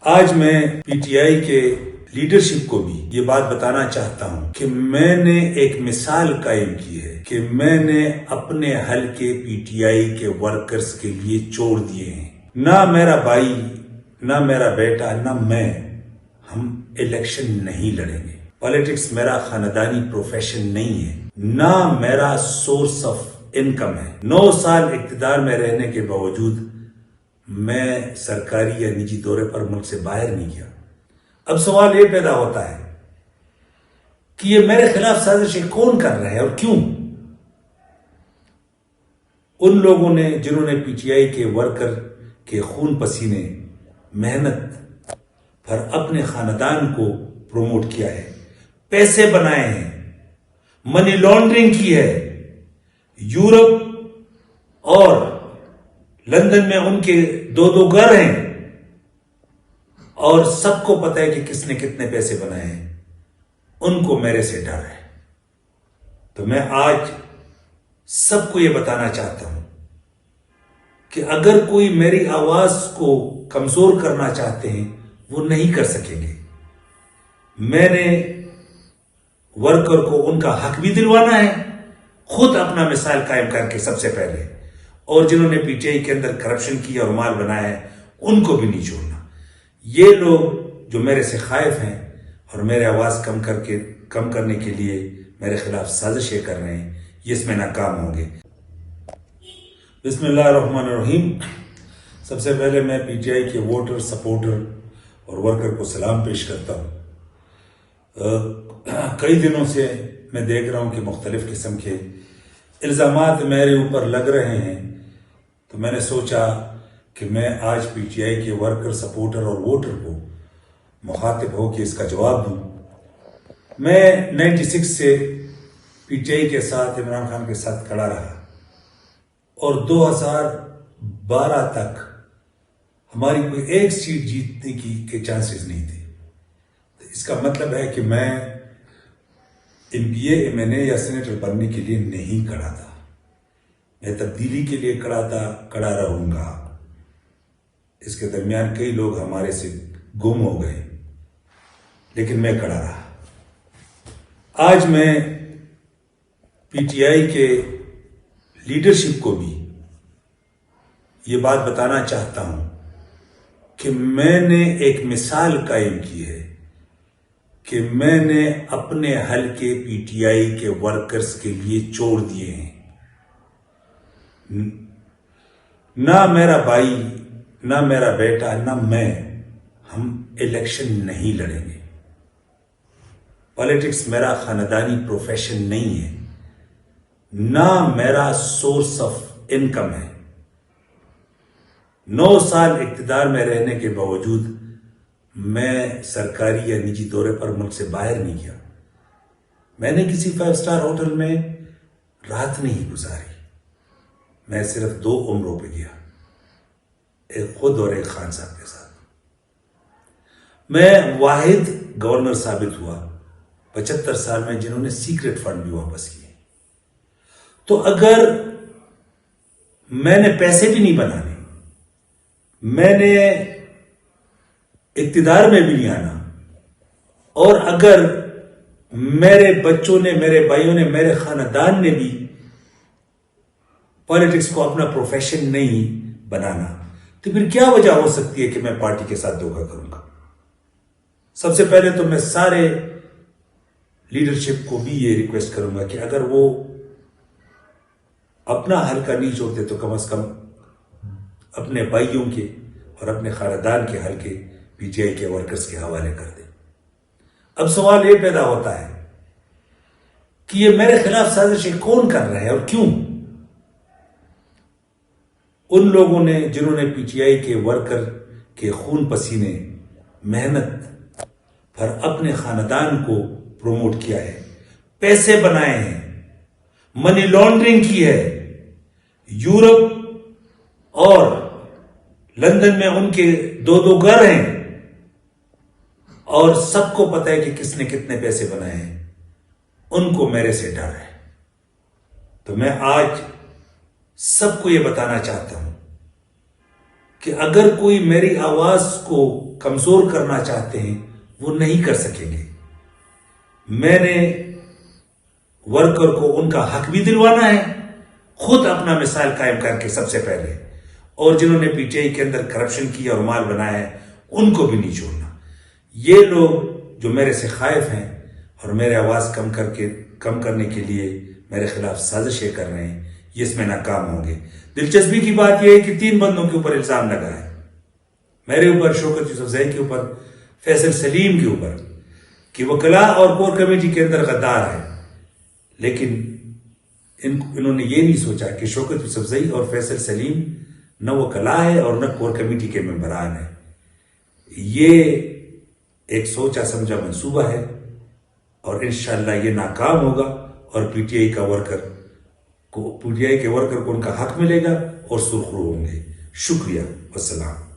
आज मैं पीटीआई के लीडरशिप को भी ये बात बताना चाहता हूं कि मैंने एक मिसाल कायम की है कि मैंने अपने हल्के पीटीआई के वर्कर्स के लिए छोड़ दिए हैं। ना मेरा भाई, ना मेरा बेटा, ना मैं, हम इलेक्शन नहीं लड़ेंगे। पॉलिटिक्स मेरा खानदानी प्रोफेशन नहीं है, ना मेरा सोर्स ऑफ इनकम है। 9 साल इक्तिदार में रहने के बावजूद मैं सरकारी या निजी दौरे पर मुल्क से बाहर नहीं गया। अब सवाल ये पैदा होता है कि ये मेरे खिलाफ साजिशें कौन कर रहे हैं और क्यों? उन लोगों ने जिन्होंने पीटीआई के वर्कर के खून पसीने मेहनत पर अपने खानदान को प्रमोट किया है, पैसे बनाए हैं, मनी लॉन्ड्रिंग की है। यूरोप और लंदन में उनके 2-2 घर हैं और सबको पता है कि किसने कितने पैसे बनाए हैं। उनको मेरे से डर है। तो मैं आज सबको यह बताना चाहता हूं कि अगर कोई मेरी आवाज को कमजोर करना चाहते हैं, वो नहीं कर सकेंगे। मैंने वर्कर को उनका हक भी दिलवाना है, खुद अपना मिसाल कायम करके सबसे पहले, और जिन्होंने पीटीआई के अंदर करप्शन किया और माल बनाया है उनको भी नहीं छोड़ना। ये लोग जो मेरे से खाइफ हैं और मेरे आवाज कम करने के लिए मेरे खिलाफ साजिशें कर रहे हैं, ये इसमें नाकाम होंगे। बिस्मिल्लाहिर्रहमानिर्रहीम। सबसे पहले मैं पीटीआई के वोटर, सपोर्टर और वर्कर को सलाम पेश करता हूं। कई दिनों से मैं देख रहा हूं कि मुख्तलिफ किस्म के इल्जामात मेरे ऊपर लग रहे हैं, तो मैंने सोचा कि मैं आज पीटीआई के वर्कर, सपोर्टर और वोटर को मुखातिब होकर इसका जवाब दूं। मैं 96 से पीटीआई के साथ, इमरान खान के साथ खड़ा रहा और 2012 तक हमारी कोई एक सीट जीतने के चांसेस नहीं थे। तो इसका मतलब है कि मैं एमपीए, एमएनए या सेनेटर बनने के लिए नहीं खड़ा था। मैं तब्दीली के लिए खड़ा था, खड़ा रहूंगा। इसके दरमियान कई लोग हमारे से गुम हो गए, लेकिन मैं खड़ा रहा। आज मैं पीटीआई के लीडरशिप को भी ये बात बताना चाहता हूं कि मैंने एक मिसाल कायम की है कि मैंने अपने हल्के पीटीआई के वर्कर्स के लिए छोड़ दिए हैं। ना मेरा भाई, ना मेरा बेटा, ना मैं, हम इलेक्शन नहीं लड़ेंगे। पॉलिटिक्स मेरा खानदानी प्रोफेशन नहीं है, ना मेरा सोर्स ऑफ इनकम है। 9 साल इक्तिदार में रहने के बावजूद मैं सरकारी या निजी दौरे पर मुल्क से बाहर नहीं गया। मैंने किसी 5 स्टार होटल में रात नहीं गुजारी। मैं सिर्फ 2 उम्रों पे गया, एक खुद और एक खान साहब के साथ। मैं वाहिद गवर्नर साबित हुआ 75 साल में जिन्होंने सीक्रेट फंड भी वापस किए। तो अगर मैंने पैसे भी नहीं बनाने, मैंने इक्तिदार में भी नहीं आना, और अगर मेरे बच्चों ने, मेरे भाइयों ने, मेरे खानदान ने भी पॉलिटिक्स को अपना प्रोफेशन नहीं बनाना, तो फिर क्या वजह हो सकती है कि मैं पार्टी के साथ धोखा करूंगा? सबसे पहले तो मैं सारे लीडरशिप को भी ये रिक्वेस्ट करूंगा कि अगर वो अपना हल्का नहीं छोड़ते तो कम से कम अपने भाइयों के और अपने खानदान के हल्के पीटीआई के वर्कर्स के हवाले कर दें। अब सवाल ये पैदा होता है कि ये मेरे खिलाफ साजिशें कौन कर रहे हैं और क्यों? उन लोगों ने जिन्होंने पीटीआई के वर्कर के खून पसीने मेहनत पर अपने खानदान को प्रमोट किया है, पैसे बनाए हैं, मनी लॉन्ड्रिंग की है। यूरोप और लंदन में उनके 2-2 घर हैं और सबको पता है कि किसने कितने पैसे बनाए हैं। उनको मेरे से डर है। तो मैं आज सबको यह बताना चाहता हूं कि अगर कोई मेरी आवाज को कमजोर करना चाहते हैं वो नहीं कर सकेंगे। मैंने वर्कर को उनका हक भी दिलवाना है, खुद अपना मिसाल कायम करके सबसे पहले, और जिन्होंने पीटीआई के अंदर करप्शन किया और माल बनाया है उनको भी नहीं छोड़ना। ये लोग जो मेरे से खाइफ हैं और मेरे आवाज कम करने के लिए मेरे खिलाफ साजिशें कर रहे हैं, ये इसमें नाकाम होंगे। दिलचस्पी की बात यह है कि 3 बंदों के ऊपर इल्जाम लगा है, मेरे ऊपर, शौकत यूसुफजई के ऊपर, फैसल सलीम के ऊपर, कि वकला और कोर कमेटी के अंदर गद्दार है। लेकिन इन्होंने ये नहीं सोचा कि शौकत यूसुफजई और फैसल सलीम न वकला है और न कोर कमेटी के मेंबरान है। ये एक सोचा समझा मंसूबा है और इंशाअल्लाह ये नाकाम होगा और पीटीआई के वर्कर को उनका हक मिलेगा और सुरखरू होंगे। शुक्रिया, वस्सलाम।